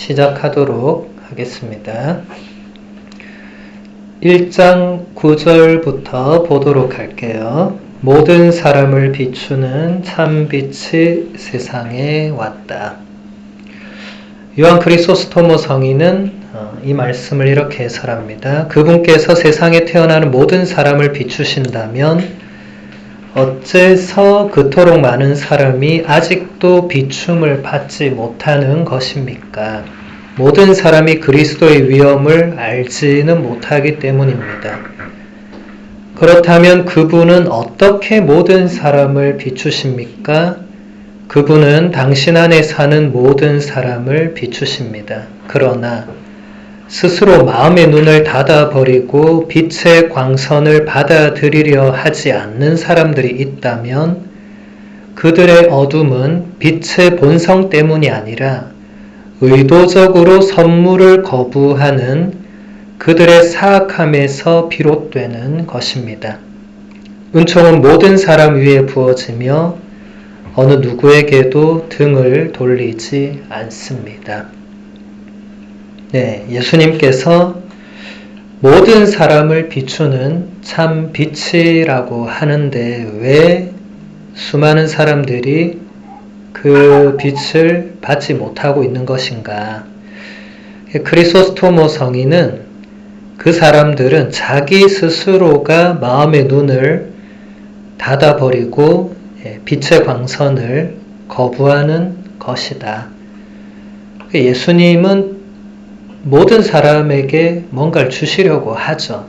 시작하도록 하겠습니다. 1장 9절부터 보도록 할게요. 모든 사람을 비추는 참빛이 세상에 왔다. 요한 크리소스토모 성인은 이 말씀을 이렇게 해설합니다. 그분께서 세상에 태어나는 모든 사람을 비추신다면 어째서 그토록 많은 사람이 아직도 비춤을 받지 못하는 것입니까? 모든 사람이 그리스도의 위엄을 알지는 못하기 때문입니다. 그렇다면 그분은 어떻게 모든 사람을 비추십니까? 그분은 당신 안에 사는 모든 사람을 비추십니다. 그러나 스스로 마음의 눈을 닫아버리고 빛의 광선을 받아들이려 하지 않는 사람들이 있다면 그들의 어둠은 빛의 본성 때문이 아니라 의도적으로 선물을 거부하는 그들의 사악함에서 비롯되는 것입니다. 은총은 모든 사람 위에 부어지며 어느 누구에게도 등을 돌리지 않습니다. 예수님께서 모든 사람을 비추는 참 빛이라고 하는데 왜 수많은 사람들이 그 빛을 받지 못하고 있는 것인가? 크리소스토모 성인은 그 사람들은 자기 스스로가 마음의 눈을 닫아버리고 빛의 광선을 거부하는 것이다. 예수님은 모든 사람에게 뭔가를 주시려고 하죠.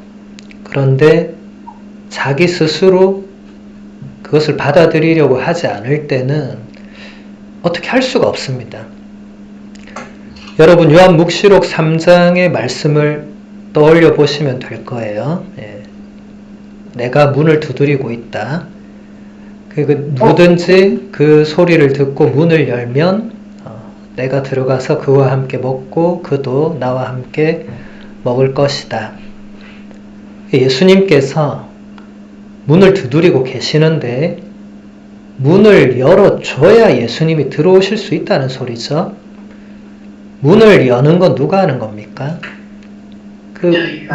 그런데 자기 스스로 그것을 받아들이려고 하지 않을 때는 어떻게 할 수가 없습니다. 여러분 요한묵시록 3장의 말씀을 떠올려 보시면 될 거예요. 내가 문을 두드리고 있다. 누구든지 그 소리를 듣고 문을 열면 내가 들어가서 그와 함께 먹고 그도 나와 함께 먹을 것이다. 예수님께서 문을 두드리고 계시는데 문을 열어줘야 예수님이 들어오실 수 있다는 소리죠. 문을 여는 건 누가 하는 겁니까?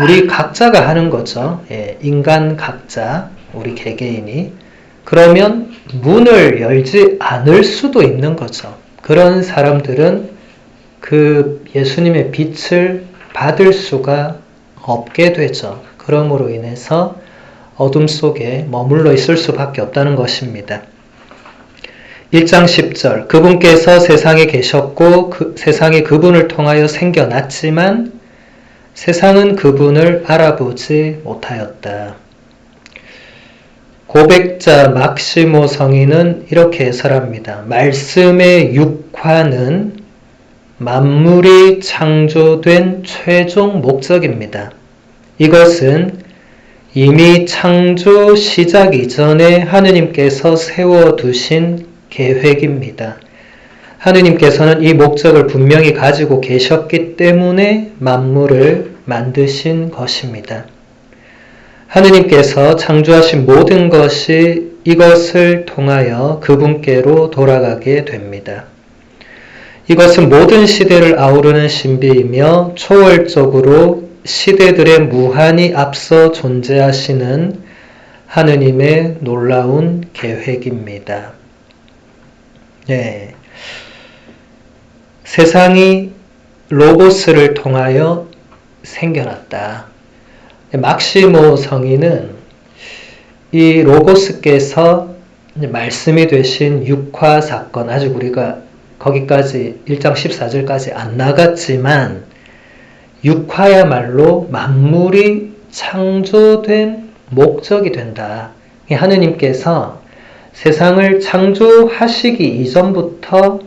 우리 각자가 하는 거죠. 인간 각자, 우리 개개인이. 그러면 문을 열지 않을 수도 있는 거죠. 그런 사람들은 그 예수님의 빛을 받을 수가 없게 되죠. 그러므로 인해서 어둠 속에 머물러 있을 수밖에 없다는 것입니다. 1장 10절 그분께서 세상에 계셨고 세상이 그분을 통하여 생겨났지만 세상은 그분을 알아보지 못하였다. 고백자 막시모 성인은 이렇게 해설합니다. 말씀의 육화는 만물이 창조된 최종 목적입니다. 이것은 이미 창조 시작 이전에 하느님께서 세워두신 계획입니다. 하느님께서는 이 목적을 분명히 가지고 계셨기 때문에 만물을 만드신 것입니다. 하느님께서 창조하신 모든 것이 이것을 통하여 그분께로 돌아가게 됩니다. 이것은 모든 시대를 아우르는 신비이며 초월적으로 시대들의 무한히 앞서 존재하시는 하느님의 놀라운 계획입니다. 세상이 로고스를 통하여 생겨났다. 막시모 성인은 이 로고스께서 말씀이 되신 육화 사건, 아직 우리가 거기까지 1장 14절까지 안 나갔지만 육화야말로 만물이 창조된 목적이 된다. 하느님께서 세상을 창조하시기 이전부터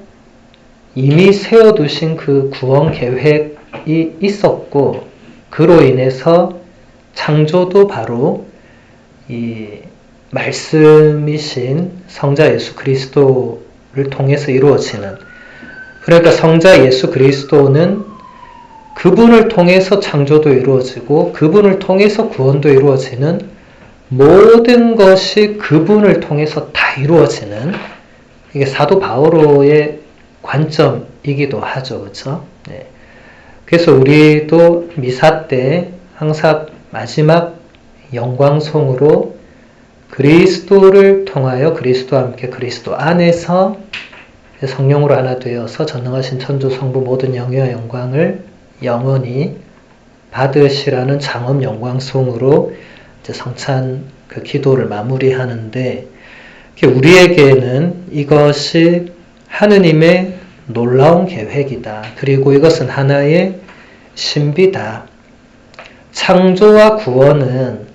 이미 세워두신 그 구원 계획이 있었고 그로 인해서 창조도 바로 이 말씀이신 성자 예수 그리스도를 통해서 이루어지는, 그러니까 성자 예수 그리스도는 그분을 통해서 창조도 이루어지고 그분을 통해서 구원도 이루어지는, 모든 것이 그분을 통해서 다 이루어지는, 이게 사도 바오로의 관점이기도 하죠. 그렇죠? 네. 그래서 우리도 미사 때 항상 마지막 영광송으로 그리스도를 통하여 그리스도와 함께 그리스도 안에서 성령으로 하나 되어서 전능하신 천주 성부 모든 영예와 영광을 영원히 받으시라는 장엄 영광송으로 이제 성찬 그 기도를 마무리하는데, 우리에게는 이것이 하느님의 놀라운 계획이다. 그리고 이것은 하나의 신비다. 창조와 구원은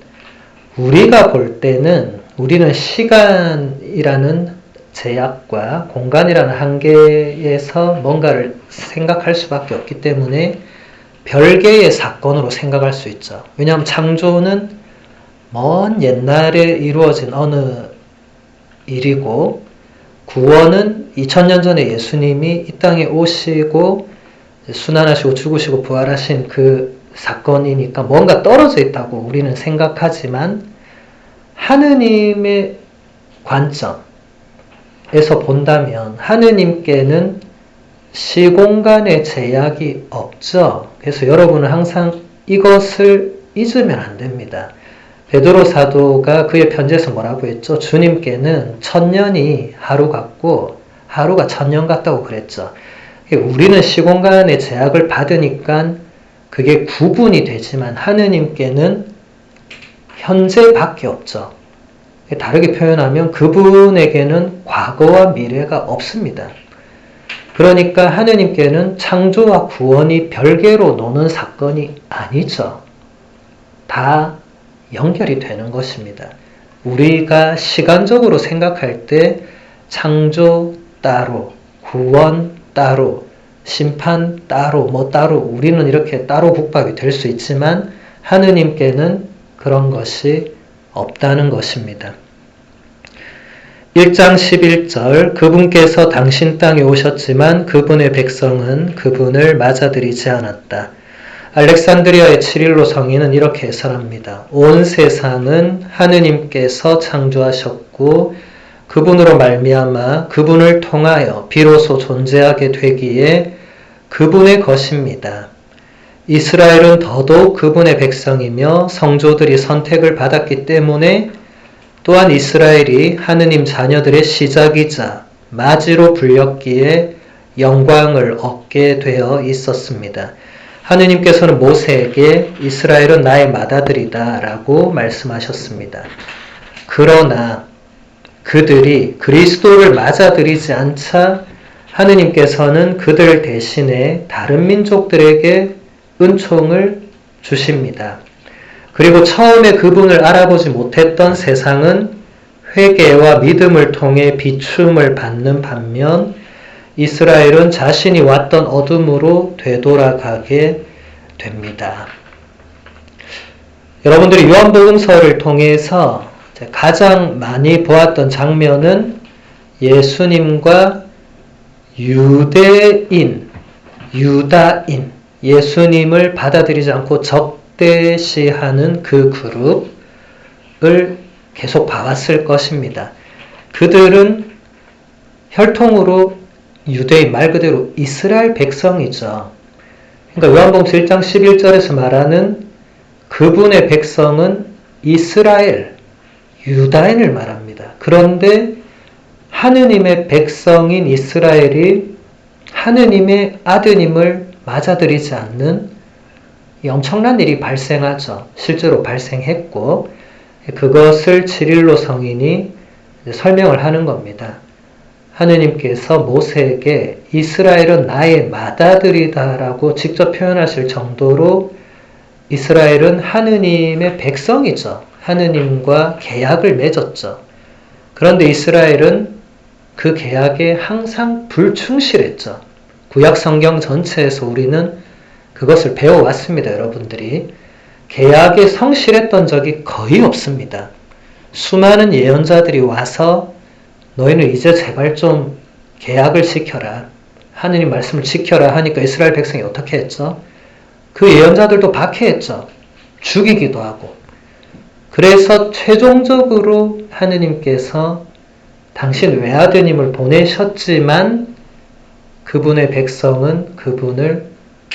우리가 볼 때는 우리는 시간이라는 제약과 공간이라는 한계에서 뭔가를 생각할 수밖에 없기 때문에 별개의 사건으로 생각할 수 있죠. 왜냐하면 창조는 먼 옛날에 이루어진 어느 일이고, 구원은 2000년 전에 예수님이 이 땅에 오시고 순환하시고 죽으시고 부활하신 그 사건이니까 뭔가 떨어져 있다고 우리는 생각하지만, 하느님의 관점에서 본다면 하느님께는 시공간의 제약이 없죠. 그래서 여러분은 항상 이것을 잊으면 안 됩니다. 베드로 사도가 그의 편지에서 뭐라고 했죠? 주님께는 1000년이 하루 같고 하루가 1000년 같다고 그랬죠. 우리는 시공간의 제약을 받으니까 그게 구분이 되지만 하느님께는 현재밖에 없죠. 다르게 표현하면 그분에게는 과거와 미래가 없습니다. 그러니까 하느님께는 창조와 구원이 별개로 노는 사건이 아니죠. 다 연결이 되는 것입니다. 우리가 시간적으로 생각할 때 창조 따로, 구원 따로, 심판 따로, 뭐 따로, 우리는 이렇게 따로 국밥이 될 수 있지만 하느님께는 그런 것이 없다는 것입니다. 1장 11절, 그분께서 당신 땅에 오셨지만 그분의 백성은 그분을 맞아들이지 않았다. 알렉산드리아의 치릴로 성인은 이렇게 해설합니다. 온 세상은 하느님께서 창조하셨고 그분으로 말미암아 그분을 통하여 비로소 존재하게 되기에 그분의 것입니다. 이스라엘은 더더욱 그분의 백성이며 성조들이 선택을 받았기 때문에 또한 이스라엘이 하느님 자녀들의 시작이자 마지로 불렸기에 영광을 얻게 되어 있었습니다. 하느님께서는 모세에게 이스라엘은 나의 맏아들이다 라고 말씀하셨습니다. 그러나 그들이 그리스도를 맞아들이지 않자 하느님께서는 그들 대신에 다른 민족들에게 은총을 주십니다. 그리고 처음에 그분을 알아보지 못했던 세상은 회개와 믿음을 통해 비춤을 받는 반면 이스라엘은 자신이 왔던 어둠으로 되돌아가게 됩니다. 여러분들이 요한복음서를 통해서 가장 많이 보았던 장면은 예수님과 유다인, 예수님을 받아들이지 않고 적대시하는 그 그룹을 계속 봐왔을 것입니다. 그들은 혈통으로 유대인, 말 그대로 이스라엘 백성이죠. 그러니까 요한복음 1장 11절에서 말하는 그분의 백성은 이스라엘, 유다인을 말합니다. 그런데 하느님의 백성인 이스라엘이 하느님의 아드님을 맞아들이지 않는 엄청난 일이 발생하죠. 실제로 발생했고 그것을 치릴로 성인이 설명을 하는 겁니다. 하느님께서 모세에게 이스라엘은 나의 맏아들이다 라고 직접 표현하실 정도로 이스라엘은 하느님의 백성이죠. 하느님과 계약을 맺었죠. 그런데 이스라엘은 그 계약에 항상 불충실했죠. 구약 성경 전체에서 우리는 그것을 배워왔습니다. 여러분들이 계약에 성실했던 적이 거의 없습니다. 수많은 예언자들이 와서 너희는 이제 제발 좀 계약을 지켜라, 하느님 말씀을 지켜라 하니까 이스라엘 백성이 어떻게 했죠? 그 예언자들도 박해했죠. 죽이기도 하고. 그래서 최종적으로 하느님께서 당신 외아드님을 보내셨지만 그분의 백성은 그분을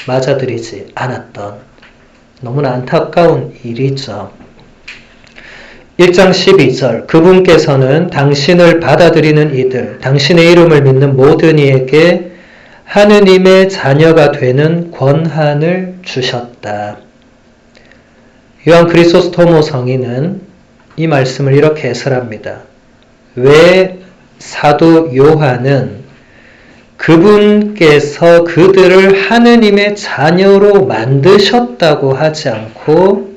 맞아들이지 않았던 너무나 안타까운 일이죠. 1장 12절 그분께서는 당신을 받아들이는 이들, 당신의 이름을 믿는 모든 이에게 하느님의 자녀가 되는 권한을 주셨다. 요한 크리소스토모 성인은 이 말씀을 이렇게 해설합니다. 왜 사도 요한은 그분께서 그들을 하느님의 자녀로 만드셨다고 하지 않고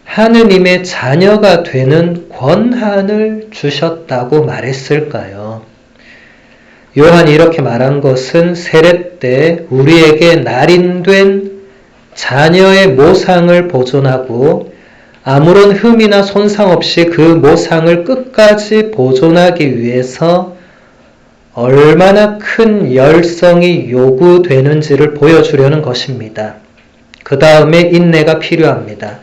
하느님의 자녀가 되는 권한을 주셨다고 말했을까요? 요한이 이렇게 말한 것은 세례 때 우리에게 날인된 자녀의 모상을 보존하고 아무런 흠이나 손상 없이 그 모상을 끝까지 보존하기 위해서 얼마나 큰 열성이 요구되는지를 보여주려는 것입니다. 그 다음에 인내가 필요합니다.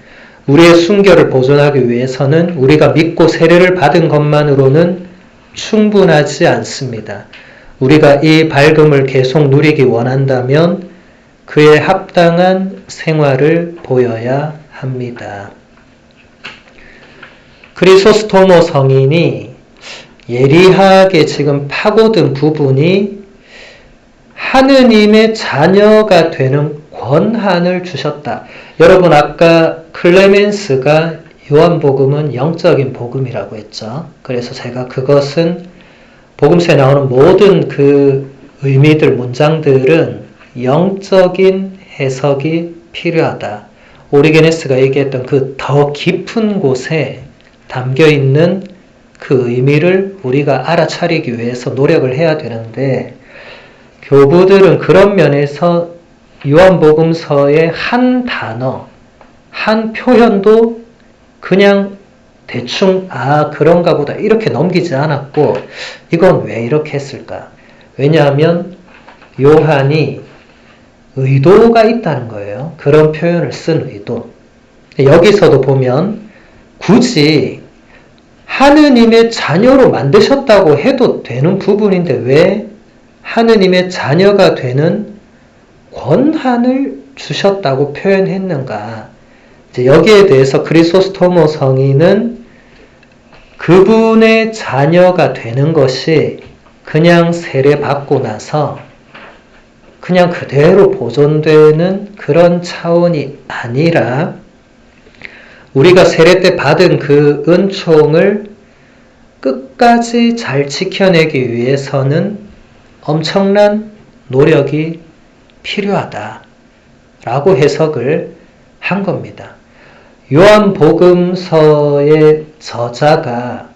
우리의 순결을 보존하기 위해서는 우리가 믿고 세례를 받은 것만으로는 충분하지 않습니다. 우리가 이 밝음을 계속 누리기 원한다면 그에 합당한 생활을 보여야 합니다. 크리소스토모 성인이 예리하게 지금 파고든 부분이 하느님의 자녀가 되는 권한을 주셨다. 여러분 아까 클레멘스가 요한복음은 영적인 복음이라고 했죠. 그래서 제가 그것은 복음서에 나오는 모든 그 의미들, 문장들은 영적인 해석이 필요하다. 오리게네스가 얘기했던 그 더 깊은 곳에 담겨있는 그 의미를 우리가 알아차리기 위해서 노력을 해야 되는데 교부들은 그런 면에서 요한복음서의 한 단어, 한 표현도 그냥 대충 그런가 보다 이렇게 넘기지 않았고 이건 왜 이렇게 했을까? 왜냐하면 요한이 의도가 있다는 거예요. 그런 표현을 쓴 의도. 여기서도 보면 굳이 하느님의 자녀로 만드셨다고 해도 되는 부분인데 왜 하느님의 자녀가 되는 권한을 주셨다고 표현했는가? 이제 여기에 대해서 크리소스토모 성인은 그분의 자녀가 되는 것이 그냥 세례받고 나서 그냥 그대로 보존되는 그런 차원이 아니라 우리가 세례 때 받은 그 은총을 끝까지 잘 지켜내기 위해서는 엄청난 노력이 필요하다 라고 해석을 한 겁니다. 요한복음서의 저자가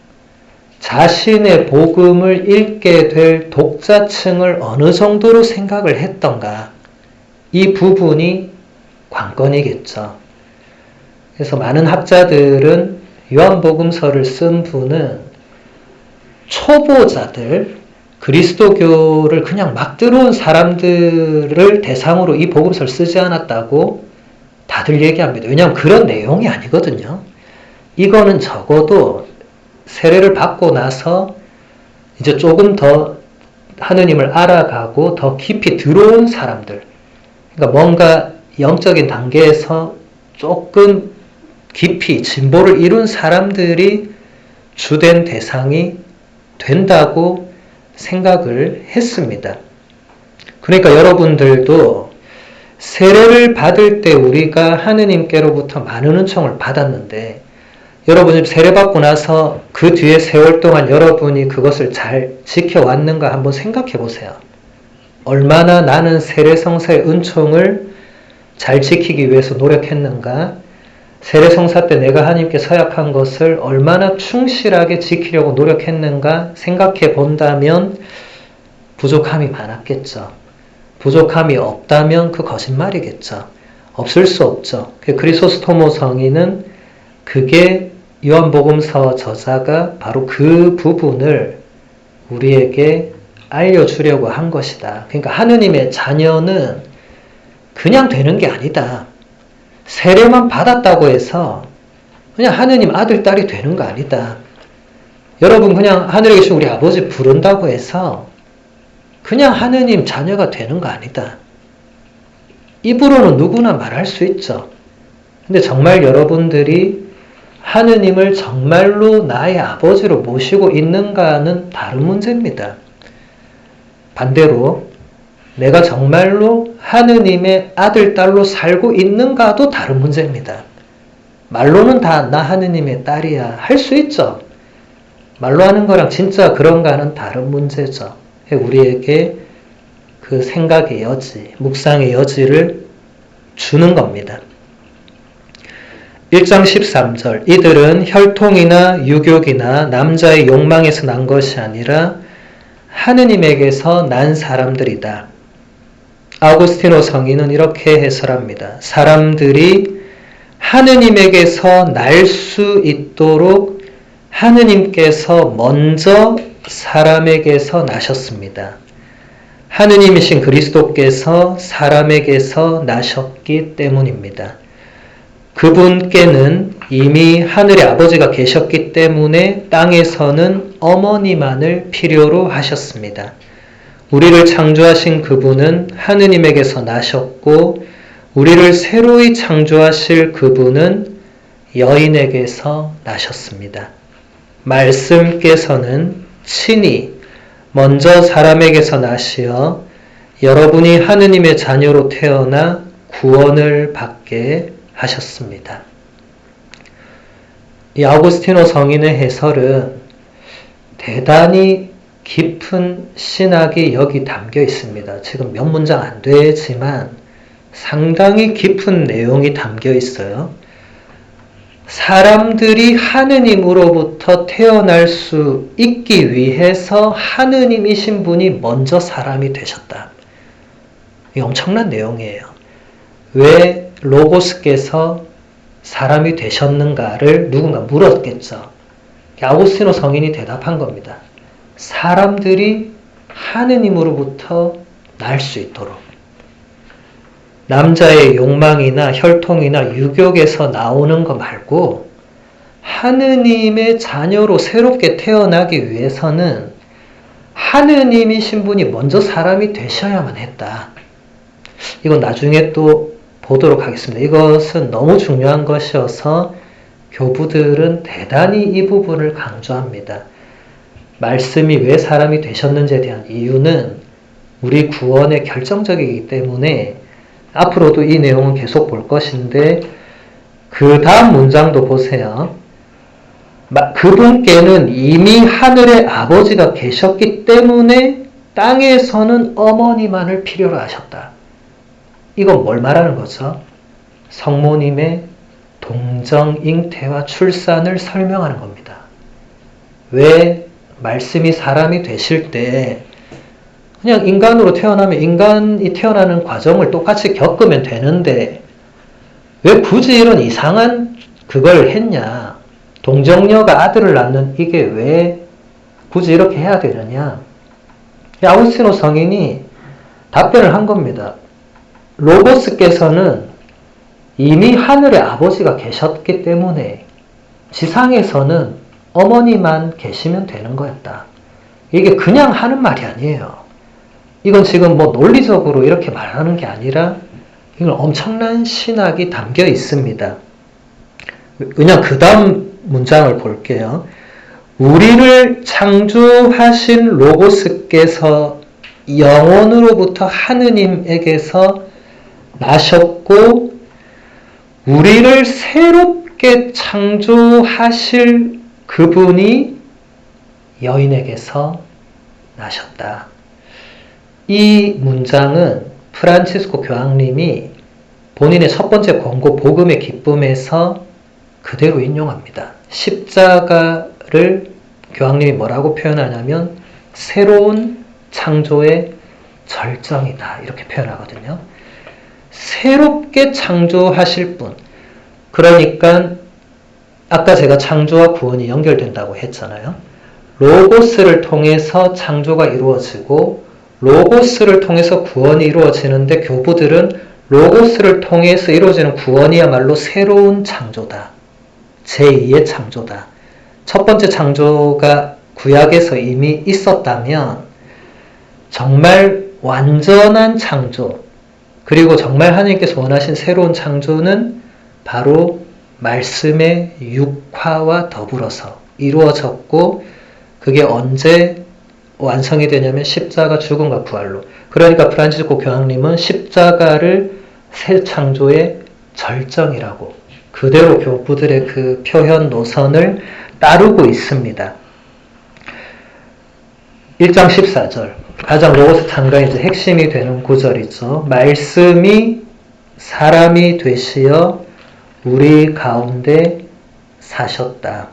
자신의 복음을 읽게 될 독자층을 어느 정도로 생각을 했던가 이 부분이 관건이겠죠. 그래서 많은 학자들은 요한복음서를 쓴 분은 초보자들, 그리스도교를 그냥 막 들어온 사람들을 대상으로 이 복음서를 쓰지 않았다고 다들 얘기합니다. 왜냐하면 그런 내용이 아니거든요. 이거는 적어도 세례를 받고 나서 이제 조금 더 하느님을 알아가고 더 깊이 들어온 사람들, 그러니까 뭔가 영적인 단계에서 조금 깊이 진보를 이룬 사람들이 주된 대상이 된다고 생각을 했습니다. 그러니까 여러분들도 세례를 받을 때 우리가 하느님께로부터 많은 은총을 받았는데 여러분이 세례받고 나서 그 뒤에 세월 동안 여러분이 그것을 잘 지켜왔는가 한번 생각해 보세요. 얼마나 나는 세례성사의 은총을 잘 지키기 위해서 노력했는가? 세례성사 때 내가 하나님께 서약한 것을 얼마나 충실하게 지키려고 노력했는가 생각해 본다면 부족함이 많았겠죠. 부족함이 없다면 그 거짓말이겠죠. 없을 수 없죠. 크리소스토모 성인은 그게 요한복음서 저자가 바로 그 부분을 우리에게 알려주려고 한 것이다. 그러니까 하느님의 자녀는 그냥 되는 게 아니다. 세례만 받았다고 해서 그냥 하느님 아들, 딸이 되는 거 아니다. 여러분 그냥 하늘에 계신 우리 아버지 부른다고 해서 그냥 하느님 자녀가 되는 거 아니다. 입으로는 누구나 말할 수 있죠. 근데 정말 여러분들이 하느님을 정말로 나의 아버지로 모시고 있는가는 다른 문제입니다. 반대로 내가 정말로 하느님의 아들, 딸로 살고 있는가도 다른 문제입니다. 말로는 다 나 하느님의 딸이야 할 수 있죠. 말로 하는 거랑 진짜 그런가는 다른 문제죠. 우리에게 그 생각의 여지, 묵상의 여지를 주는 겁니다. 1장 13절 이들은 혈통이나 유교이나 남자의 욕망에서 난 것이 아니라 하느님에게서 난 사람들이다. 아우구스티노 성인은 이렇게 해설합니다. 사람들이 하느님에게서 날 수 있도록 하느님께서 먼저 사람에게서 나셨습니다. 하느님이신 그리스도께서 사람에게서 나셨기 때문입니다. 그분께는 이미 하늘의 아버지가 계셨기 때문에 땅에서는 어머니만을 필요로 하셨습니다. 우리를 창조하신 그분은 하느님에게서 나셨고 우리를 새로이 창조하실 그분은 여인에게서 나셨습니다. 말씀께서는 친히 먼저 사람에게서 나시어 여러분이 하느님의 자녀로 태어나 구원을 받게 하셨습니다. 이 아우구스티노 성인의 해설은 대단히 깊은 신학이 여기 담겨 있습니다. 지금 몇 문장 안 되지만 상당히 깊은 내용이 담겨 있어요. 사람들이 하느님으로부터 태어날 수 있기 위해서 하느님이신 분이 먼저 사람이 되셨다. 이게 엄청난 내용이에요. 왜 로고스께서 사람이 되셨는가를 누군가 물었겠죠. 아우구스티노 성인이 대답한 겁니다. 사람들이 하느님으로부터 날 수 있도록. 남자의 욕망이나 혈통이나 유격에서 나오는 거 말고 하느님의 자녀로 새롭게 태어나기 위해서는 하느님이신 분이 먼저 사람이 되셔야만 했다. 이건 나중에 또 보도록 하겠습니다. 이것은 너무 중요한 것이어서 교부들은 대단히 이 부분을 강조합니다. 말씀이 왜 사람이 되셨는지에 대한 이유는 우리 구원의 결정적이기 때문에 앞으로도 이 내용은 계속 볼 것인데 그 다음 문장도 보세요. 그분께는 이미 하늘의 아버지가 계셨기 때문에 땅에서는 어머니만을 필요로 하셨다. 이건 뭘 말하는 거죠? 성모님의 동정 잉태와 출산을 설명하는 겁니다. 왜 말씀이 사람이 되실 때 그냥 인간으로 태어나면 인간이 태어나는 과정을 똑같이 겪으면 되는데 왜 굳이 이런 이상한 그걸 했냐? 동정녀가 아들을 낳는 이게 왜 굳이 이렇게 해야 되느냐? 아우구스티노 성인이 답변을 한 겁니다. 로고스께서는 이미 하늘의 아버지가 계셨기 때문에 지상에서는 어머니만 계시면 되는 거였다. 이게 그냥 하는 말이 아니에요. 이건 지금 뭐 논리적으로 이렇게 말하는 게 아니라 이건 엄청난 신학이 담겨 있습니다. 그냥 그 다음 문장을 볼게요. 우리를 창조하신 로고스께서 영원으로부터 하느님에게서 나셨고 우리를 새롭게 창조하실 그분이 여인에게서 나셨다. 이 문장은 프란치스코 교황님이 본인의 첫 번째 권고 복음의 기쁨에서 그대로 인용합니다. 십자가를 교황님이 뭐라고 표현하냐면 새로운 창조의 절정이다 이렇게 표현하거든요. 새롭게 창조하실 분. 그러니까 아까 제가 창조와 구원이 연결된다고 했잖아요. 로고스를 통해서 창조가 이루어지고 로고스를 통해서 구원이 이루어지는데 교부들은 로고스를 통해서 이루어지는 구원이야말로 새로운 창조다. 제2의 창조다. 첫 번째 창조가 구약에서 이미 있었다면 정말 완전한 창조, 그리고 정말 하나님께서 원하신 새로운 창조는 바로 말씀의 육화와 더불어서 이루어졌고, 그게 언제 완성이 되냐면 십자가 죽음과 부활로. 그러니까 프란치스코 교황님은 십자가를 새 창조의 절정이라고 그대로 교부들의 그 표현 노선을 따르고 있습니다. 1장 14절, 가장 로고스 창가의 이제 핵심이 되는 구절이죠. 말씀이 사람이 되시어 우리 가운데 사셨다.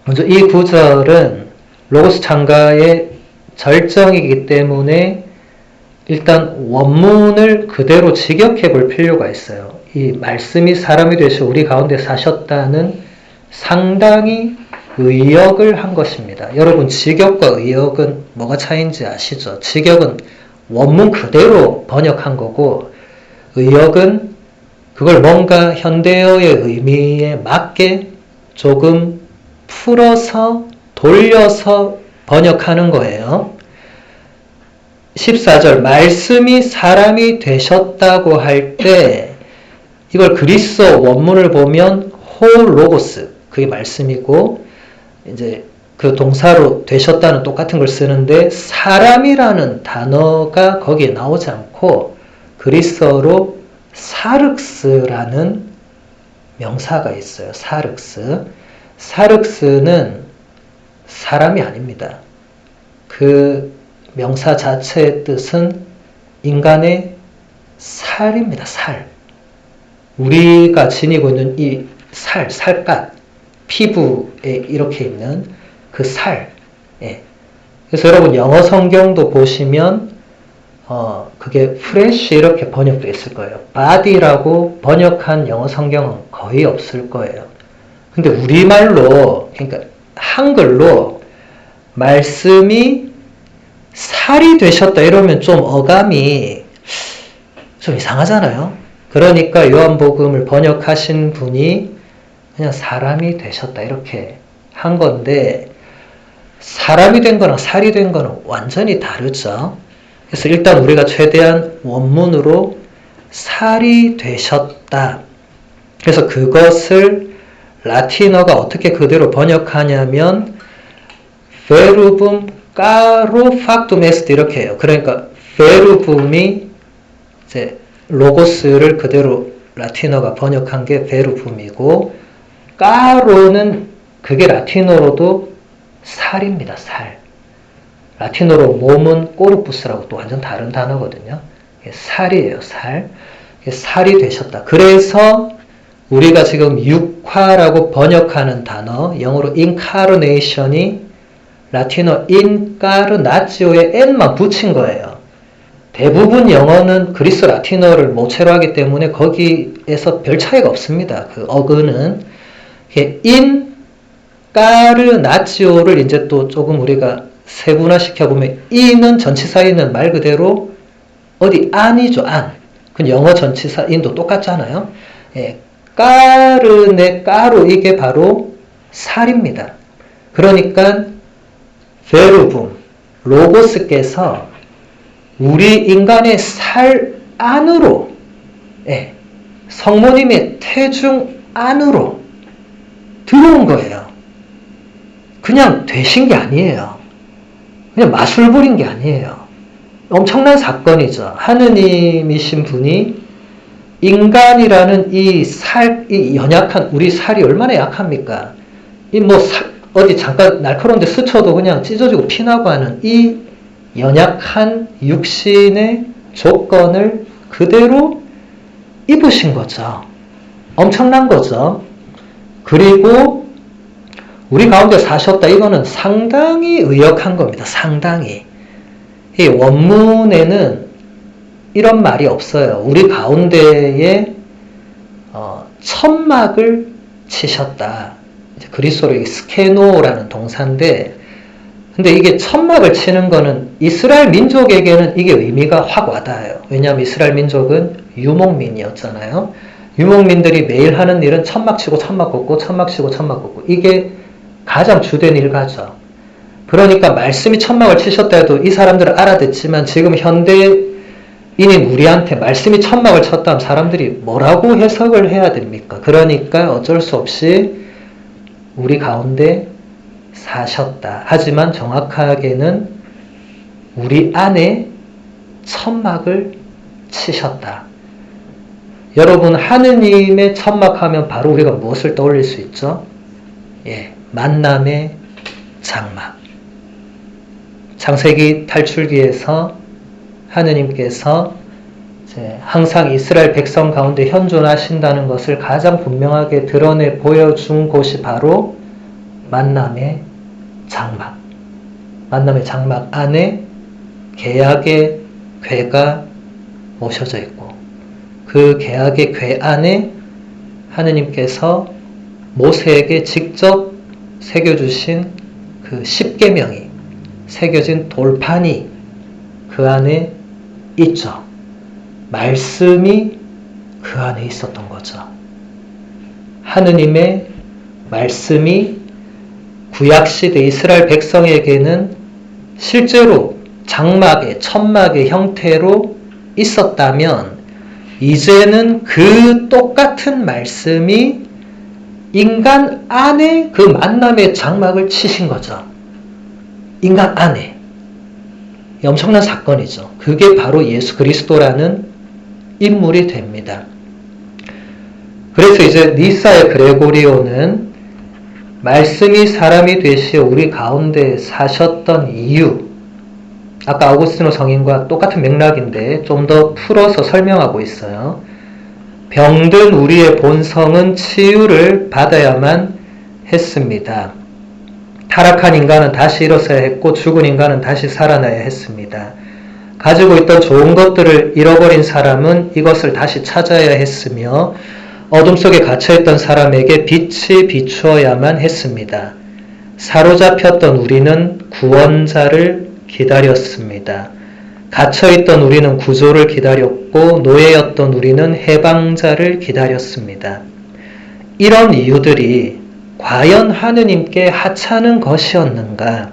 먼저 이 구절은 로고스 창가의 절정이기 때문에 일단 원문을 그대로 직역해 볼 필요가 있어요. 이 말씀이 사람이 되시어 우리 가운데 사셨다는 상당히 의역을 한 것입니다. 여러분, 직역과 의역은 뭐가 차이인지 아시죠? 직역은 원문 그대로 번역한 거고, 의역은 그걸 뭔가 현대어의 의미에 맞게 조금 풀어서 돌려서 번역하는 거예요. 14절, 말씀이 사람이 되셨다고 할 때 이걸 그리스어 원문을 보면 호로고스, 그게 말씀이고, 이제 그 동사로 되셨다는 똑같은 걸 쓰는데 사람이라는 단어가 거기에 나오지 않고 그리스어로 사륵스라는 명사가 있어요. 사륵스. 사륵스는 사람이 아닙니다. 그 명사 자체의 뜻은 인간의 살입니다. 살. 우리가 지니고 있는 이 살, 살갗, 피부에 이렇게 있는 그 살. 예. 그래서 여러분 영어 성경도 보시면 그게 fresh 이렇게 번역되어 있을 거예요. body라고 번역한 영어 성경은 거의 없을 거예요. 근데 우리말로, 그러니까 한글로 말씀이 살이 되셨다 이러면 좀 어감이 좀 이상하잖아요. 그러니까 요한복음을 번역하신 분이 그냥 사람이 되셨다 이렇게 한 건데, 사람이 된 거랑 살이 된 거는 완전히 다르죠. 그래서 일단 우리가 최대한 원문으로 살이 되셨다. 그래서 그것을 라틴어가 어떻게 그대로 번역하냐면 verbum caro factum est 이렇게 해요. 그러니까 verbum이 이제 로고스를 그대로 라틴어가 번역한 게 verbum이고, caro는 그게 라틴어로도 살입니다. 살. 라틴어로 몸은 코르푸스라고 또 완전 다른 단어거든요. 살이에요. 살. 살이 되셨다. 그래서 우리가 지금 육화라고 번역하는 단어, 영어로 incarnation이 라틴어 incarnatio에 n만 붙인 거예요. 대부분 영어는 그리스 라틴어를 모체로 하기 때문에 거기에서 별 차이가 없습니다. 그 어근은. incarnatio를 이제 또 조금 우리가 세분화시켜보면 in은 전치사 in은 말 그대로 어디 안이죠. 안. 그 영어 전치사 in도 똑같잖아요. 예. 까르네 까로 이게 바로 살입니다. 그러니까 베르붐 로고스께서 우리 인간의 살 안으로, 예, 성모님의 태중 안으로 들어온 거예요. 그냥 되신 게 아니에요. 그냥 마술 부린 게 아니에요. 엄청난 사건이죠. 하느님이신 분이 인간이라는 이 연약한, 우리 살이 얼마나 약합니까? 어디 잠깐 날카로운데 스쳐도 그냥 찢어지고 피나고 하는 이 연약한 육신의 조건을 그대로 입으신 거죠. 엄청난 거죠. 그리고 우리 가운데 사셨다. 이거는 상당히 의역한 겁니다. 상당히. 이 원문에는 이런 말이 없어요. 우리 가운데에 천막을 치셨다. 그리스어로 이게 스케노라는 동사인데, 근데 이게 천막을 치는 거는 이스라엘 민족에게는 이게 의미가 확 와닿아요. 왜냐하면 이스라엘 민족은 유목민이었잖아요. 유목민들이 매일 하는 일은 천막 치고 천막 걷고 천막 치고 천막 걷고, 이게 가장 주된 일가죠. 그러니까 말씀이 천막을 치셨다 해도 이 사람들은 알아듣지만 지금 현대인인 우리한테 말씀이 천막을 쳤다 하면 사람들이 뭐라고 해석을 해야 됩니까? 그러니까 어쩔 수 없이 우리 가운데 사셨다. 하지만 정확하게는 우리 안에 천막을 치셨다. 여러분, 하느님의 천막하면 바로 우리가 무엇을 떠올릴 수 있죠? 만남의 장막. 창세기 탈출기에서 하느님께서 항상 이스라엘 백성 가운데 현존하신다는 것을 가장 분명하게 드러내 보여준 곳이 바로 만남의 장막. 만남의 장막 안에 계약의 궤가 모셔져 있고 그 계약의 궤 안에 하느님께서 모세에게 직접 새겨주신 그 십계명이 새겨진 돌판이 그 안에 있죠. 말씀이 그 안에 있었던 거죠. 하느님의 말씀이 구약시대 이스라엘 백성에게는 실제로 장막의 천막의 형태로 있었다면 이제는 그 똑같은 말씀이 인간 안에 그 만남의 장막을 치신 거죠. 인간 안에. 엄청난 사건이죠. 그게 바로 예수 그리스도라는 인물이 됩니다. 그래서 이제 니사의 그레고리오는 말씀이 사람이 되시어 우리 가운데 사셨던 이유, 아까 아우구스티노 성인과 똑같은 맥락인데 좀 더 풀어서 설명하고 있어요. 병든 우리의 본성은 치유를 받아야만 했습니다. 타락한 인간은 다시 일어서야 했고 죽은 인간은 다시 살아나야 했습니다. 가지고 있던 좋은 것들을 잃어버린 사람은 이것을 다시 찾아야 했으며 어둠 속에 갇혀있던 사람에게 빛이 비추어야만 했습니다. 사로잡혔던 우리는 구원자를 기다렸습니다. 갇혀있던 우리는 구조를 기다렸고 노예였던 우리는 해방자를 기다렸습니다. 이런 이유들이 과연 하느님께 하찮은 것이었는가?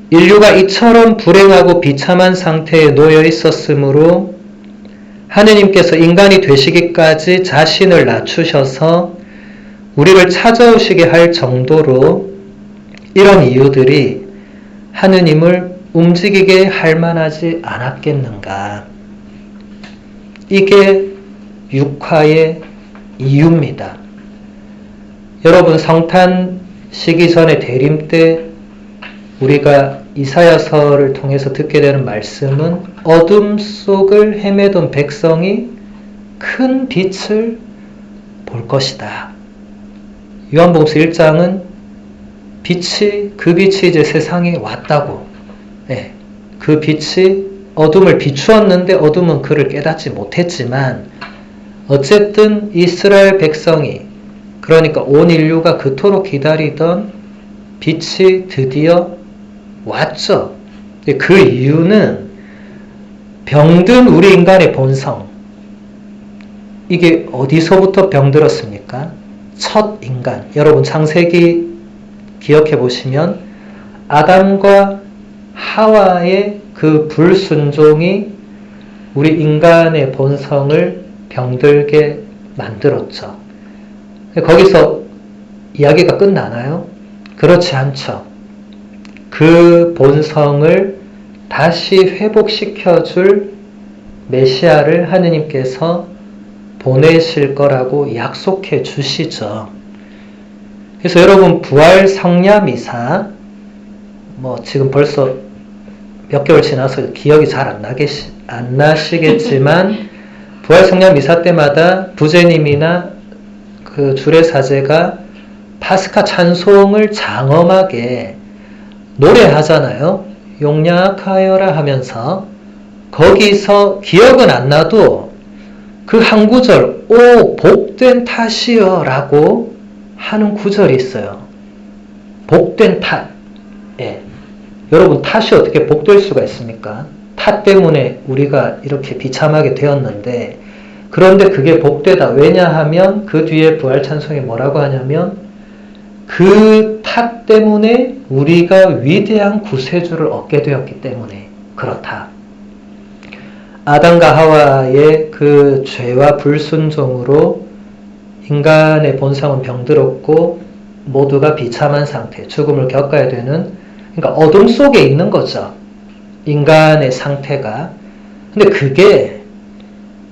인류가 이처럼 불행하고 비참한 상태에 놓여 있었으므로 하느님께서 인간이 되시기까지 자신을 낮추셔서 우리를 찾아오시게 할 정도로 이런 이유들이 하느님을 움직이게 할 만하지 않았겠는가? 이게 육화의 이유입니다. 여러분, 성탄 시기 전에 대림 때 우리가 이사야서를 통해서 듣게 되는 말씀은 어둠 속을 헤매던 백성이 큰 빛을 볼 것이다. 요한복음서 1장은 그 빛이 이제 세상에 왔다고. 그 빛이 어둠을 비추었는데 어둠은 그를 깨닫지 못했지만 어쨌든 이스라엘 백성이, 그러니까 온 인류가 그토록 기다리던 빛이 드디어 왔죠. 그 이유는 병든 우리 인간의 본성, 이게 어디서부터 병들었습니까? 첫 인간. 여러분, 창세기 기억해 보시면 아담과 하와의 그 불순종이 우리 인간의 본성을 병들게 만들었죠. 거기서 이야기가 끝나나요? 그렇지 않죠. 그 본성을 다시 회복시켜줄 메시아를 하느님께서 보내실 거라고 약속해 주시죠. 그래서 여러분, 부활 성ля미사, 지금 벌써 몇 개월 지나서 기억이 잘 안 나시겠지만 부활 성ля미사 때마다 부제님이나 그 주례사제가 파스카 찬송을 장엄하게 노래하잖아요. 용약하여라 하면서 거기서 기억은 안 나도 그 한 구절, 오 복된 탓이여 라고 하는 구절이 있어요. 복된 탓. 여러분, 탓이 어떻게 복될 수가 있습니까? 탓 때문에 우리가 이렇게 비참하게 되었는데, 그런데 그게 복되다. 왜냐하면 그 뒤에 부활 찬송이 뭐라고 하냐면 그 탓 때문에 우리가 위대한 구세주를 얻게 되었기 때문에 그렇다. 아담과 하와의 그 죄와 불순종으로 인간의 본성은 병들었고 모두가 비참한 상태, 죽음을 겪어야 되는, 그러니까 어둠 속에 있는 거죠. 인간의 상태가. 근데 그게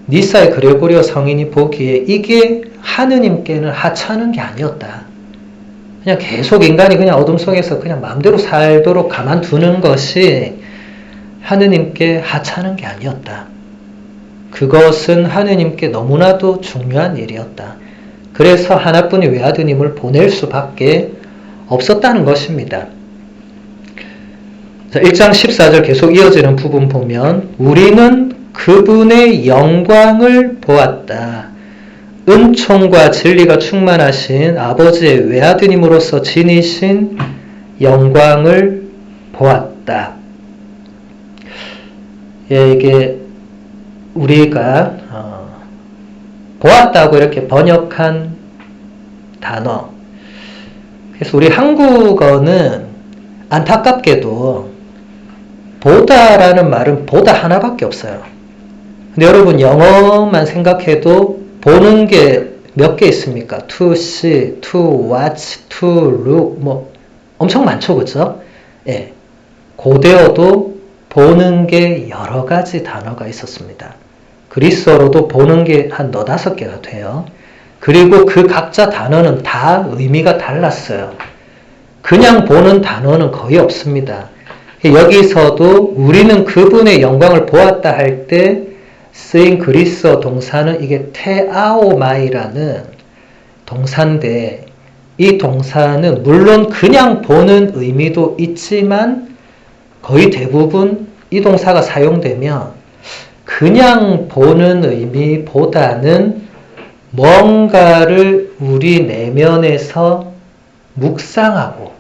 니사의 그레고리오 성인이 보기에 이게 하느님께는 하찮은 게 아니었다. 그냥 계속 인간이 그냥 어둠 속에서 그냥 마음대로 살도록 가만두는 것이 하느님께 하찮은 게 아니었다. 그것은 하느님께 너무나도 중요한 일이었다. 그래서 하나뿐인 외아드님을 보낼 수밖에 없었다는 것입니다. 자, 1장 14절 계속 이어지는 부분 보면 우리는 그분의 영광을 보았다. 은총과 진리가 충만하신 아버지의 외아드님으로서 지니신 영광을 보았다. 예, 이게 우리가 보았다고 이렇게 번역한 단어. 그래서 우리 한국어는 안타깝게도 보다라는 말은 보다 하나밖에 없어요. 근데 여러분 영어만 생각해도 보는 게 몇 개 있습니까? To see, to watch, to look, 뭐 엄청 많죠, 그죠? 예, 고대어도 보는 게 여러 가지 단어가 있었습니다. 그리스어로도 보는 게 한 4-5개가 돼요. 그리고 그 각자 단어는 다 의미가 달랐어요. 그냥 보는 단어는 거의 없습니다. 여기서도 우리는 그분의 영광을 보았다 할 때 쓰인 그리스어 동사는 이게 테아오마이라는 동사인데, 이 동사는 물론 그냥 보는 의미도 있지만 거의 대부분 이 동사가 사용되면 그냥 보는 의미보다는 뭔가를 우리 내면에서 묵상하고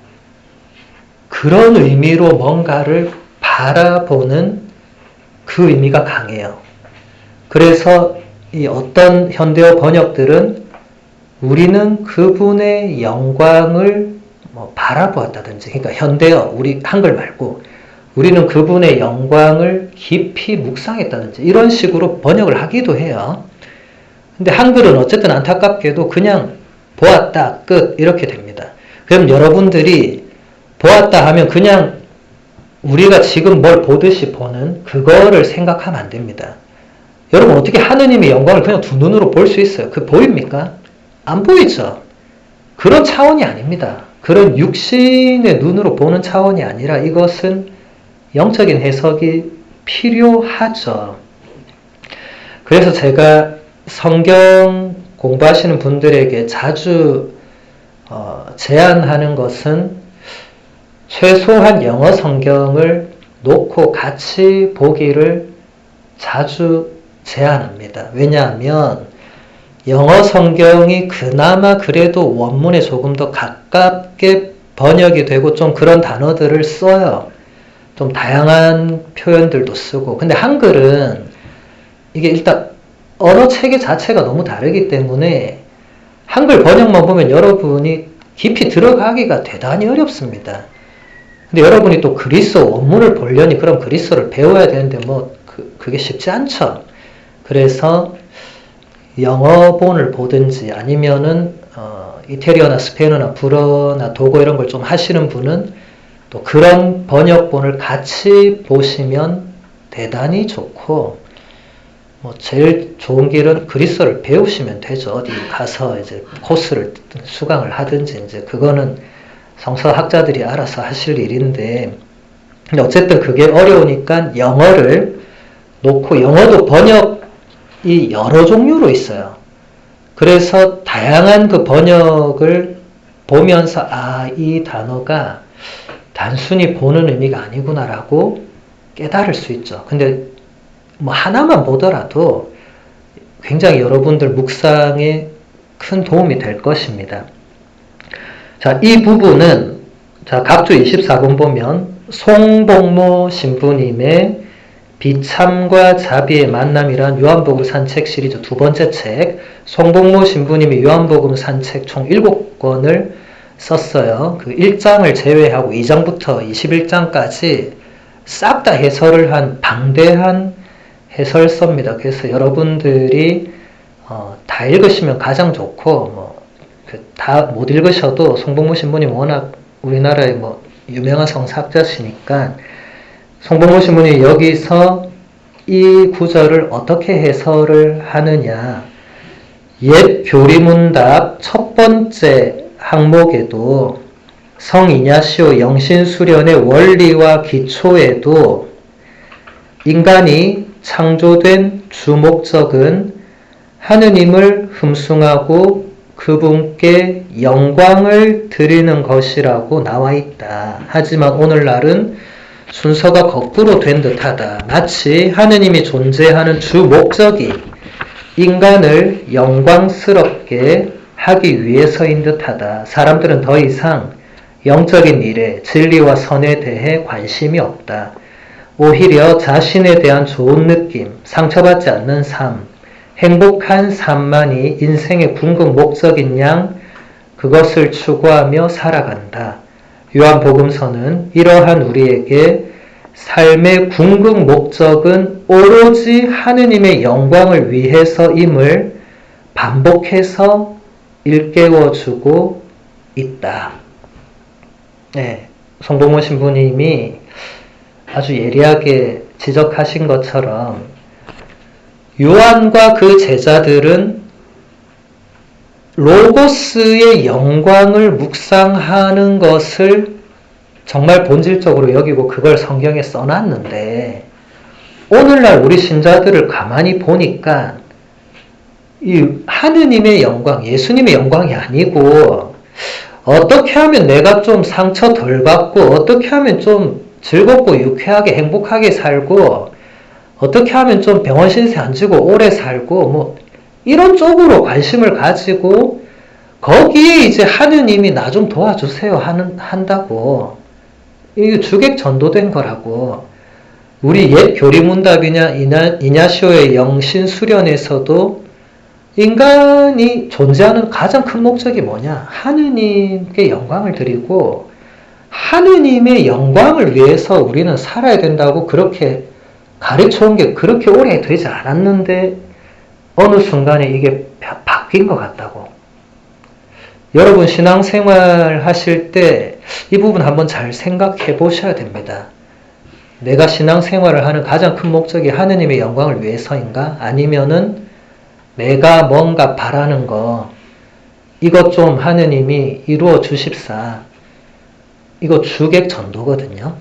그런 의미로 뭔가를 바라보는 그 의미가 강해요. 그래서 이 어떤 현대어 번역들은 우리는 그분의 영광을 바라보았다든지, 그러니까 현대어, 우리 한글 말고 우리는 그분의 영광을 깊이 묵상했다든지 이런 식으로 번역을 하기도 해요. 근데 한글은 어쨌든 안타깝게도 그냥 보았다, 끝 이렇게 됩니다. 그럼 여러분들이 보았다 하면 그냥 우리가 지금 뭘 보듯이 보는 그거를 생각하면 안 됩니다. 여러분 어떻게 하느님의 영광을 그냥 두 눈으로 볼 수 있어요? 그 보입니까? 안 보이죠? 그런 차원이 아닙니다. 그런 육신의 눈으로 보는 차원이 아니라 이것은 영적인 해석이 필요하죠. 그래서 제가 성경 공부하시는 분들에게 자주 제안하는 것은 최소한 영어 성경을 놓고 같이 보기를 자주 제안합니다. 왜냐하면 영어 성경이 그나마 그래도 원문에 조금 더 가깝게 번역이 되고 좀 그런 단어들을 써요. 좀 다양한 표현들도 쓰고. 근데 한글은 이게 일단 언어 체계 자체가 너무 다르기 때문에 한글 번역만 보면 여러분이 깊이 들어가기가 대단히 어렵습니다. 근데 여러분이 또 그리스어 원문을 보려니 그럼 그리스어를 배워야 되는데 그게 쉽지 않죠. 그래서 영어본을 보든지 아니면은 이태리어나 스페인어나 불어나 독어 이런 걸 좀 하시는 분은 또 그런 번역본을 같이 보시면 대단히 좋고, 제일 좋은 길은 그리스어를 배우시면 되죠. 어디 가서 이제 코스를 수강을 하든지 이제 그거는 성서학자들이 알아서 하실 일인데, 근데 어쨌든 그게 어려우니까 영어를 놓고, 영어도 번역이 여러 종류로 있어요. 그래서 다양한 그 번역을 보면서 이 단어가 단순히 보는 의미가 아니구나라고 깨달을 수 있죠. 근데 하나만 보더라도 굉장히 여러분들 묵상에 큰 도움이 될 것입니다. 자, 이 부분은 각주 24번 보면 송복모 신부님의 비참과 자비의 만남이란 요한복음 산책 시리즈 2번째 책, 송복모 신부님의 요한복음 산책 총 7권을 썼어요. 그 1장을 제외하고 2장부터 21장까지 싹 다 해설을 한 방대한 해설서입니다. 그래서 여러분들이 다 읽으시면 가장 좋고 다 못 읽으셔도 송복무 신부님 워낙 우리나라의 유명한 성사학자시니까 송복무 신부님이 여기서 이 구절을 어떻게 해설을 하느냐, 옛 교리문답 첫 번째 항목에도 성 이냐시오 영신수련의 원리와 기초에도 인간이 창조된 주목적은 하느님을 흠숭하고 그분께 영광을 드리는 것이라고 나와 있다. 하지만 오늘날은 순서가 거꾸로 된 듯하다. 마치 하느님이 존재하는 주 목적이 인간을 영광스럽게 하기 위해서인 듯하다. 사람들은 더 이상 영적인 일에 진리와 선에 대해 관심이 없다. 오히려 자신에 대한 좋은 느낌, 상처받지 않는 삶, 행복한 삶만이 인생의 궁극 목적인 양 그것을 추구하며 살아간다. 요한복음서는 이러한 우리에게 삶의 궁극 목적은 오로지 하느님의 영광을 위해서임을 반복해서 일깨워주고 있다. 네, 송복무 신부님이 아주 예리하게 지적하신 것처럼 요한과 그 제자들은 로고스의 영광을 묵상하는 것을 정말 본질적으로 여기고 그걸 성경에 써놨는데 오늘날 우리 신자들을 가만히 보니까 이 하느님의 영광, 예수님의 영광이 아니고 어떻게 하면 내가 좀 상처 덜 받고 어떻게 하면 좀 즐겁고 유쾌하게 행복하게 살고 어떻게 하면 좀 병원 신세 안 지고 오래 살고 이런 쪽으로 관심을 가지고 거기에 이제 하느님이 나 좀 도와주세요 한다고 이게 주객 전도된 거라고. 우리 옛 교리문답이냐 이냐시오의 영신수련에서도 인간이 존재하는 가장 큰 목적이 뭐냐? 하느님께 영광을 드리고 하느님의 영광을 위해서 우리는 살아야 된다고 그렇게 가르쳐온 게 그렇게 오래되지 않았는데 어느 순간에 이게 바뀐 것 같다고. 여러분 신앙생활 하실 때 이 부분 한번 잘 생각해 보셔야 됩니다. 내가 신앙생활을 하는 가장 큰 목적이 하느님의 영광을 위해서인가? 아니면은 내가 뭔가 바라는 거 이것 좀 하느님이 이루어 주십사. 이거 주객 전도거든요.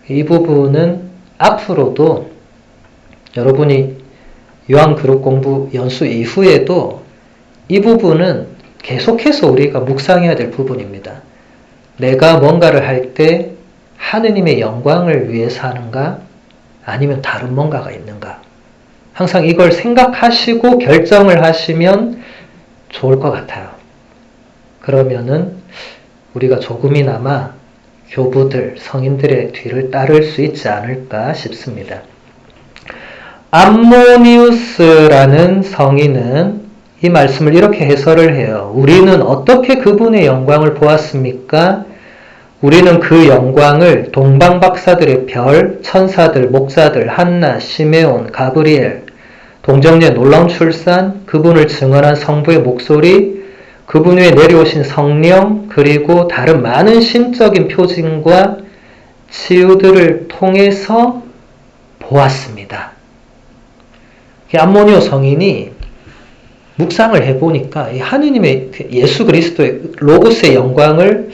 이 부분은 앞으로도 여러분이 요한그룹 공부 연수 이후에도 이 부분은 계속해서 우리가 묵상해야 될 부분입니다. 내가 뭔가를 할 때 하느님의 영광을 위해서 하는가? 아니면 다른 뭔가가 있는가? 항상 이걸 생각하시고 결정을 하시면 좋을 것 같아요. 그러면은 우리가 조금이나마 교부들, 성인들의 뒤를 따를 수 있지 않을까 싶습니다. 암모니우스라는 성인은 이 말씀을 이렇게 해설을 해요. 우리는 어떻게 그분의 영광을 보았습니까? 우리는 그 영광을 동방박사들의 별, 천사들, 목자들, 한나, 시메온, 가브리엘, 동정녀의 놀라운 출산, 그분을 증언한 성부의 목소리, 그분 위에 내려오신 성령, 그리고 다른 많은 신적인 표징과 치유들을 통해서 보았습니다. 암모니오 성인이 묵상을 해보니까 하느님의 예수 그리스도의 로고스의 영광을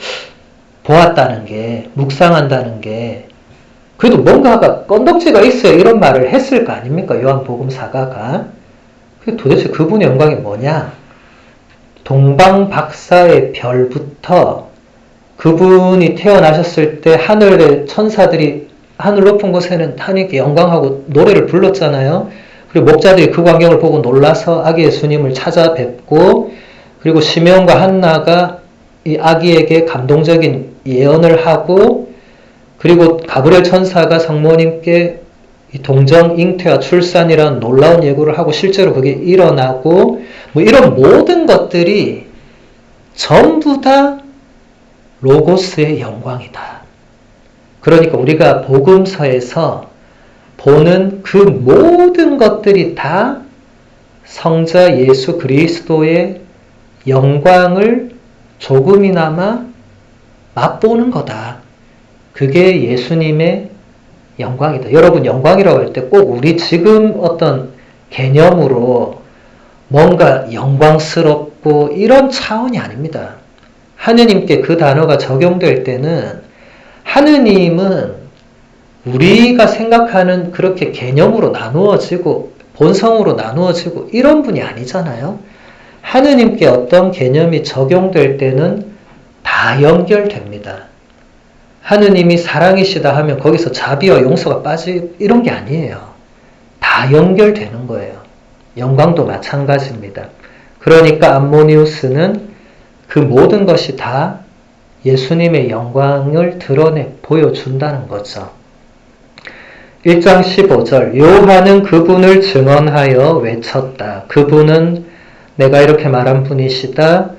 보았다는 게, 묵상한다는 게 그래도 뭔가가 건덕지가 있어야 이런 말을 했을 거 아닙니까? 요한복음 사가가. 도대체 그분의 영광이 뭐냐? 동방박사의 별부터 그분이 태어나셨을 때 하늘의 천사들이 하늘 높은 곳에는 하나님께 영광하고 노래를 불렀잖아요. 그리고 목자들이 그 광경을 보고 놀라서 아기 예수님을 찾아뵙고, 그리고 시메온과 한나가 이 아기에게 감동적인 예언을 하고, 그리고 가브리엘 천사가 성모님께 이 동정 잉태와 출산이라는 놀라운 예고를 하고 실제로 그게 일어나고, 이런 모든 것들이 전부 다 로고스의 영광이다. 그러니까 우리가 복음서에서 보는 그 모든 것들이 다 성자 예수 그리스도의 영광을 조금이나마 맛보는 거다. 그게 예수님의 영광이다. 여러분, 영광이라고 할 때 꼭 우리 지금 어떤 개념으로 뭔가 영광스럽고 이런 차원이 아닙니다. 하느님께 그 단어가 적용될 때는 하느님은 우리가 생각하는 그렇게 개념으로 나누어지고 본성으로 나누어지고 이런 분이 아니잖아요. 하느님께 어떤 개념이 적용될 때는 다 연결됩니다. 하느님이 사랑이시다 하면 거기서 자비와 용서가 이런 게 아니에요. 다 연결되는 거예요. 영광도 마찬가지입니다. 그러니까 암모니우스는 그 모든 것이 다 예수님의 영광을 보여준다는 거죠. 1장 15절 요한은 그분을 증언하여 외쳤다. 그분은 내가 이렇게 말한 분이시다.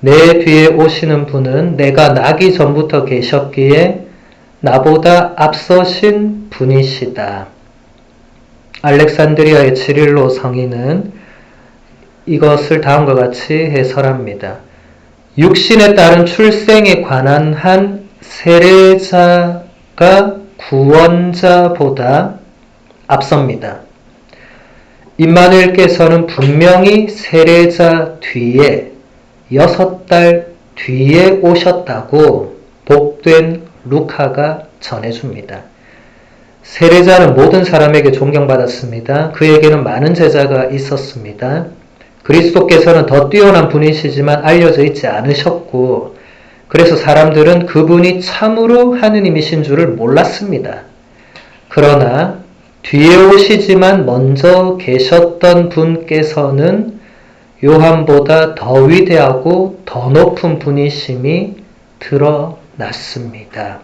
내 뒤에 오시는 분은 내가 나기 전부터 계셨기에 나보다 앞서신 분이시다. 알렉산드리아의 지릴로 성인은 이것을 다음과 같이 해설합니다. 육신에 따른 출생에 관한 한 세례자가 구원자보다 앞섭니다. 임마누엘께서는 분명히 세례자 뒤에 6달 뒤에 오셨다고 복된 루카가 전해줍니다. 세례자는 모든 사람에게 존경받았습니다. 그에게는 많은 제자가 있었습니다. 그리스도께서는 더 뛰어난 분이시지만 알려져 있지 않으셨고 그래서 사람들은 그분이 참으로 하느님이신 줄을 몰랐습니다. 그러나 뒤에 오시지만 먼저 계셨던 분께서는 요한보다 더 위대하고 더 높은 분이심이 드러났습니다.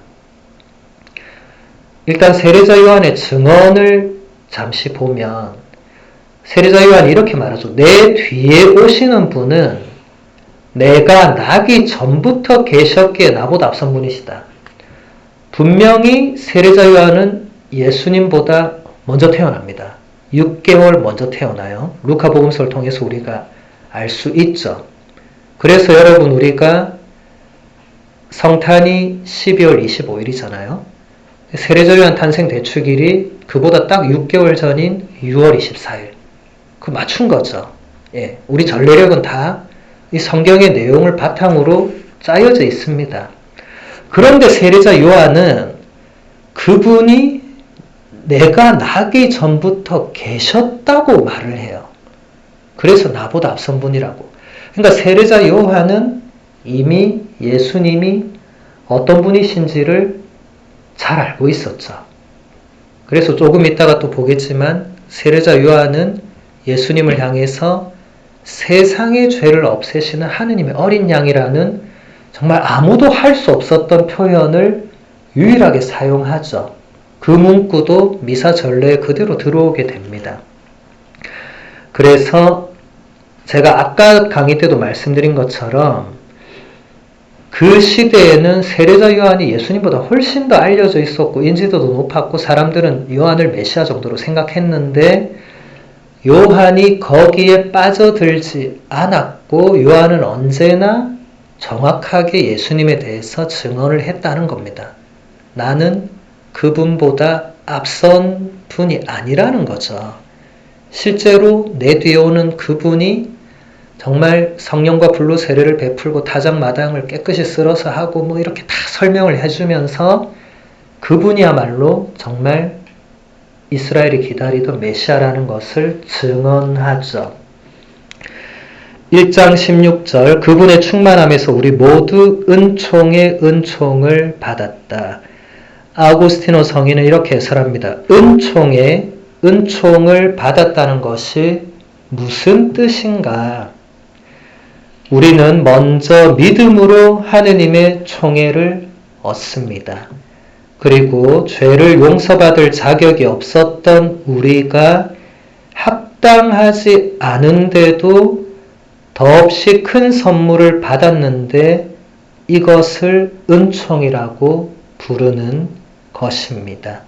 일단 세례자 요한의 증언을 잠시 보면 세례자 요한이 이렇게 말하죠. 내 뒤에 오시는 분은 내가 나기 전부터 계셨기에 나보다 앞선 분이시다. 분명히 세례자 요한은 예수님보다 먼저 태어납니다. 6개월 먼저 태어나요. 루카복음서를 통해서 우리가 알 수 있죠. 그래서 여러분 우리가 성탄이 12월 25일이잖아요. 세례자 요한 탄생 대축일이 그보다 딱 6개월 전인 6월 24일. 그 맞춘 거죠. 예, 우리 전례력은 다 이 성경의 내용을 바탕으로 짜여져 있습니다. 그런데 세례자 요한은 그분이 내가 나기 전부터 계셨다고 말을 해요. 그래서 나보다 앞선 분이라고. 그러니까 세례자 요한은 이미 예수님이 어떤 분이신지를 잘 알고 있었죠. 그래서 조금 이따가 또 보겠지만 세례자 요한은 예수님을 향해서 세상의 죄를 없애시는 하느님의 어린 양이라는 정말 아무도 할 수 없었던 표현을 유일하게 사용하죠. 그 문구도 미사 전례에 그대로 들어오게 됩니다. 그래서 제가 아까 강의 때도 말씀드린 것처럼 그 시대에는 세례자 요한이 예수님보다 훨씬 더 알려져 있었고 인지도도 높았고 사람들은 요한을 메시아 정도로 생각했는데 요한이 거기에 빠져들지 않았고 요한은 언제나 정확하게 예수님에 대해서 증언을 했다는 겁니다. 나는 그분보다 앞선 분이 아니라는 거죠. 실제로 내 뒤에 오는 그분이 정말 성령과 불로 세례를 베풀고 타작마당을 깨끗이 쓸어서 하고 뭐 이렇게 다 설명을 해주면서 그분이야말로 정말 이스라엘이 기다리던 메시아라는 것을 증언하죠. 1장 16절 그분의 충만함에서 우리 모두 은총의 은총을 받았다. 아우구스티노 성인은 이렇게 해설합니다. 은총을 받았다는 것이 무슨 뜻인가? 우리는 먼저 믿음으로 하느님의 총애를 얻습니다. 그리고 죄를 용서받을 자격이 없었던 우리가 합당하지 않은데도 더없이 큰 선물을 받았는데 이것을 은총이라고 부르는 것입니다.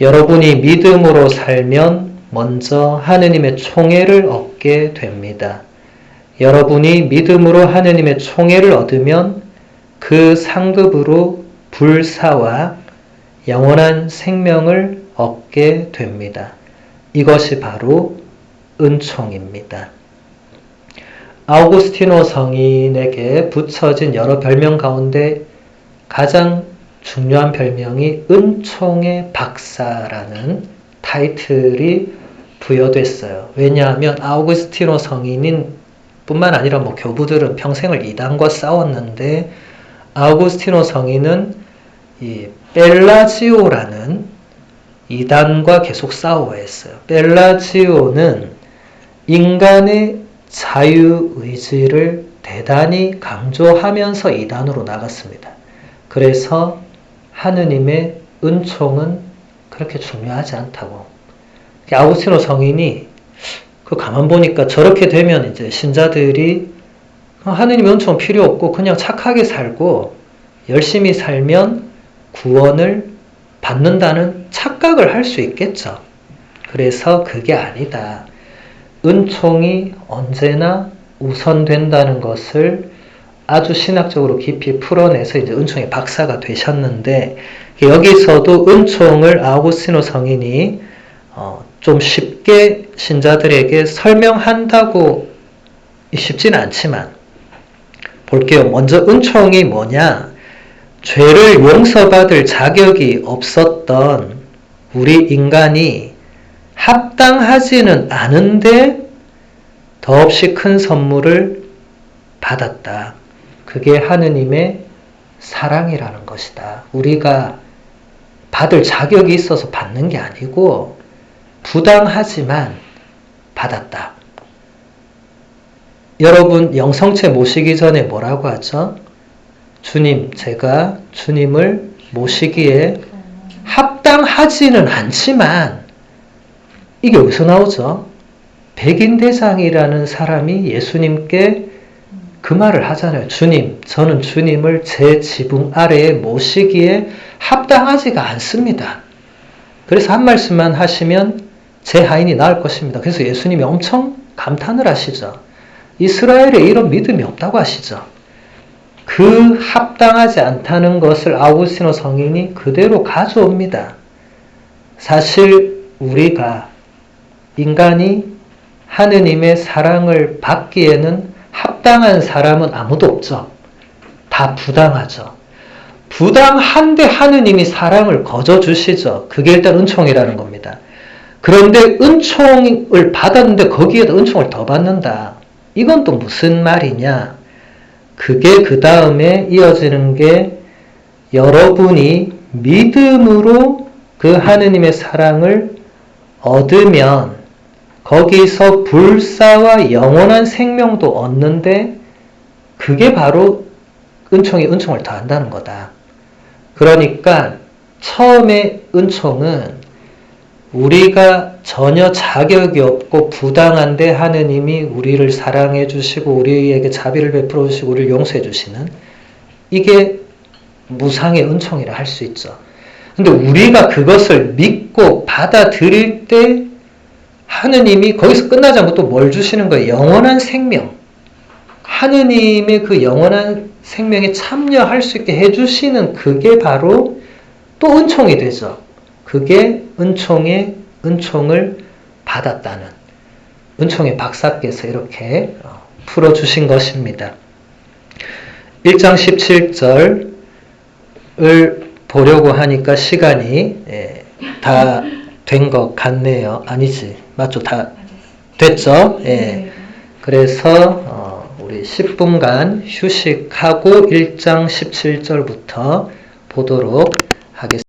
여러분이 믿음으로 살면 먼저 하느님의 총애를 얻게 됩니다. 여러분이 믿음으로 하느님의 총애를 얻으면 그 상급으로 불사와 영원한 생명을 얻게 됩니다. 이것이 바로 은총입니다. 아우구스티노 성인에게 붙여진 여러 별명 가운데 가장 중요한 별명이 은총의 박사라는 타이틀이 부여됐어요. 왜냐하면 아우구스티노 성인인 뿐만 아니라 교부들은 평생을 이단과 싸웠는데 아우구스티노 성인은 이 벨라지오라는 이단과 계속 싸워야 했어요. 벨라지오는 인간의 자유의지를 대단히 강조하면서 이단으로 나갔습니다. 그래서 하느님의 은총은 그렇게 중요하지 않다고. 아우구스티노 성인이 가만 보니까 저렇게 되면 이제 신자들이 하느님의 은총은 필요 없고 그냥 착하게 살고 열심히 살면 구원을 받는다는 착각을 할 수 있겠죠. 그래서 그게 아니다. 은총이 언제나 우선된다는 것을 아주 신학적으로 깊이 풀어내서 이제 은총의 박사가 되셨는데, 여기서도 은총을 아우구스티노 성인이 좀 쉽게 신자들에게 설명한다고 쉽지는 않지만 볼게요. 먼저 은총이 뭐냐? 죄를 용서받을 자격이 없었던 우리 인간이 합당하지는 않은데 더없이 큰 선물을 받았다. 그게 하느님의 사랑이라는 것이다. 우리가 받을 자격이 있어서 받는 게 아니고 부당하지만 받았다. 여러분 영성체 모시기 전에 뭐라고 하죠? 주님, 제가 주님을 모시기에 합당하지는 않지만, 이게 어디서 나오죠? 백인대장이라는 사람이 예수님께 그 말을 하잖아요. 주님, 저는 주님을 제 지붕 아래에 모시기에 합당하지가 않습니다. 그래서 한 말씀만 하시면 제 하인이 나을 것입니다. 그래서 예수님이 엄청 감탄을 하시죠. 이스라엘에 이런 믿음이 없다고 하시죠. 그 합당하지 않다는 것을 아우구스티노 성인이 그대로 가져옵니다. 사실 우리가 인간이 하느님의 사랑을 받기에는 합당한 사람은 아무도 없죠. 다 부당하죠. 부당한데 하느님이 사랑을 거저주시죠. 그게 일단 은총이라는 겁니다. 그런데 은총을 받았는데 거기에다 은총을 더 받는다. 이건 또 무슨 말이냐? 그게 그 다음에 이어지는 게 여러분이 믿음으로 그 하느님의 사랑을 얻으면 거기서 불사와 영원한 생명도 얻는데 그게 바로 은총이 은총을 더한다는 거다. 그러니까 처음에 은총은 우리가 전혀 자격이 없고 부당한데 하느님이 우리를 사랑해 주시고 우리에게 자비를 베풀어 주시고 우리를 용서해 주시는, 이게 무상의 은총이라 할 수 있죠. 근데 우리가 그것을 믿고 받아들일 때 하느님이 거기서 끝나지 않고 또 뭘 주시는 거예요? 영원한 생명. 하느님의 그 영원한 생명에 참여할 수 있게 해주시는 그게 바로 또 은총이 되죠. 그게 은총을 받았다는, 은총의 박사께서 이렇게 풀어주신 것입니다. 1장 17절을 보려고 하니까 시간이 다 된 것 같네요. 아니지, 맞죠? 다 됐죠? 예. 그래서 우리 10분간 휴식하고 1장 17절부터 보도록 하겠습니다.